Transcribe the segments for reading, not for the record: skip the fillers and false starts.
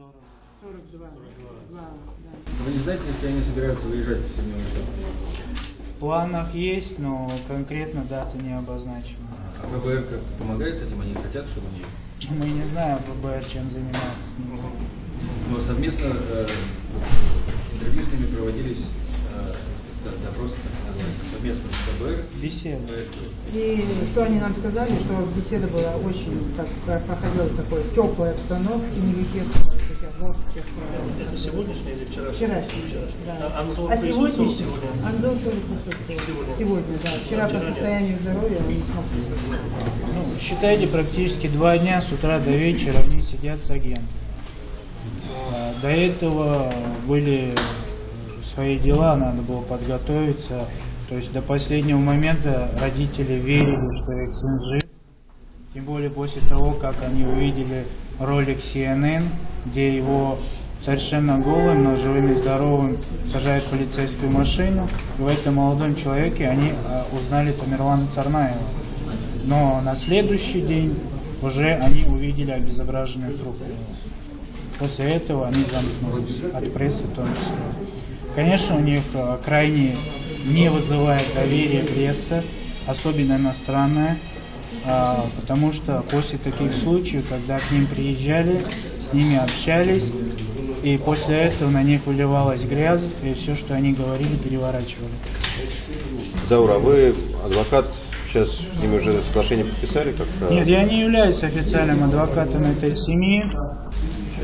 42. Да. Вы не знаете, если они собираются выезжать сегодня вечером? В планах есть, но конкретно дата не обозначена. А ФБР как-то помогает с этим? Они хотят, чтобы они... Мы не знаем ФБР, чем занимается. Но совместно интервью с ними проводились, допросы, так называемые, совместно с ФБР. Беседа. И что они нам сказали, что беседа была очень, проходила в такой теплой обстановке, никаких таких жестких. Это сегодняшний или вчерашний? Вчерашний, да. Анзор А сегодняшний? сегодня? Анзор тоже присутствовал. Сегодня, да. Вчера по состоянию здоровья он не смог присутствовать. Ну, считайте, практически 2 дня с утра до вечера они сидят с агентом. До этого были свои дела, надо было подготовиться. То есть до последнего момента родители верили, что их сын жив. Тем более после того, как они увидели ролик CNN, где его совершенно голым, но живым и здоровым сажают в полицейскую машину. И в этом молодом человеке они узнали Тамерлана Царнаева. Но на следующий день уже они увидели обезображенный труп. После этого они замкнулись, от прессы в том числе. Конечно, у них крайне не вызывает доверия пресса, особенно иностранная, потому что после таких случаев, когда к ним приезжали, с ними общались, и после этого на них выливалась грязь, и все, что они говорили, переворачивали. Заур, а вы адвокат, сейчас с ними уже соглашение подписали? Нет, я не являюсь официальным адвокатом этой семьи.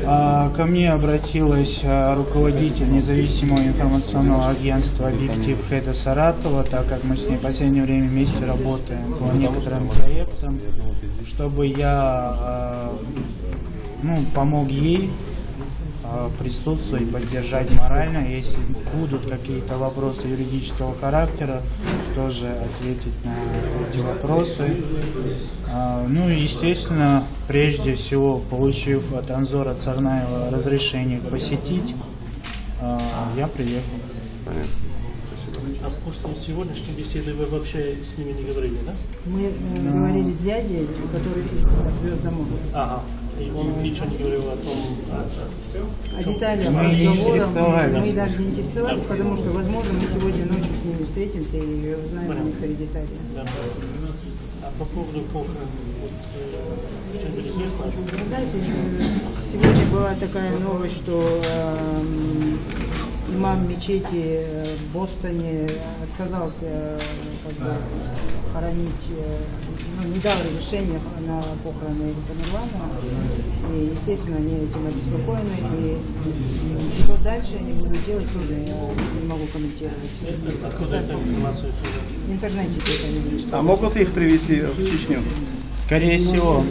Ко мне обратилась руководитель независимого информационного агентства «Объектив» Хеда Саратова, так как мы с ней в последнее время вместе работаем по некоторым проектам, чтобы я помог ей присутствовать и поддержать морально. Если будут какие-то вопросы юридического характера, тоже ответить на эти вопросы. Ну и, естественно, прежде всего, получив от Анзора Царнаева разрешение посетить, я приехал. Понятно. А после сегодняшней беседы вы вообще с ними не говорили, да? Мы говорили с дядей, который их отвез домой. Ага. И он ничего не говорил о том, О деталях Мы не разговора мы даже не интересовались, потому что, возможно, мы сегодня ночью с ними встретимся и узнаем некоторые детали. да. А по поводу похорон, что-нибудь известно? Вы знаете, сегодня была такая новость, что имам мечети в Бостоне отказался хоронить, не дал разрешения на похороны Тамерлана. И, естественно, они этим обеспокоены. И что дальше они будут делать, тоже я не могу комментировать. Откуда эта информация? В интернете это не. А могут их привезти в Чечню? Скорее всего,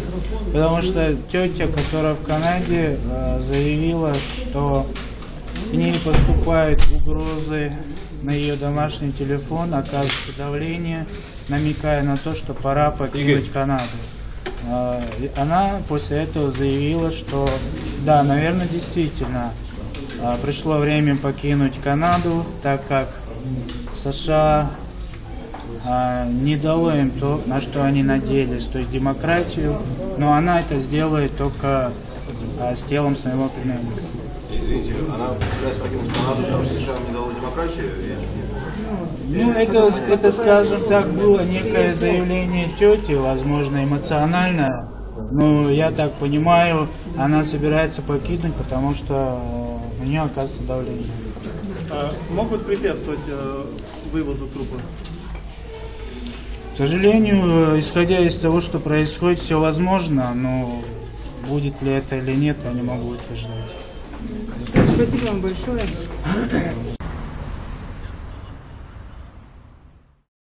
потому что тетя, которая в Канаде, заявила, что к ней поступают угрозы на ее домашний телефон, оказывается давление, намекая на то, что пора покинуть Канаду. Она после этого заявила, что да, наверное, действительно пришло время покинуть Канаду, так как США не дало им то, на что они надеялись, то есть демократию, но она это сделает только с телом своего племянника. Извините, она пытается покинуть Канаду, потому что США не дало демократию? Ну, это, скажем так, было некое заявление тети, возможно, эмоциональное. Но я так понимаю, она собирается покинуть, потому что у нее оказывается давление. А могут препятствовать вывозу трупа? К сожалению, исходя из того, что происходит, все возможно, но будет ли это или нет, я не могу утверждать. Спасибо вам большое.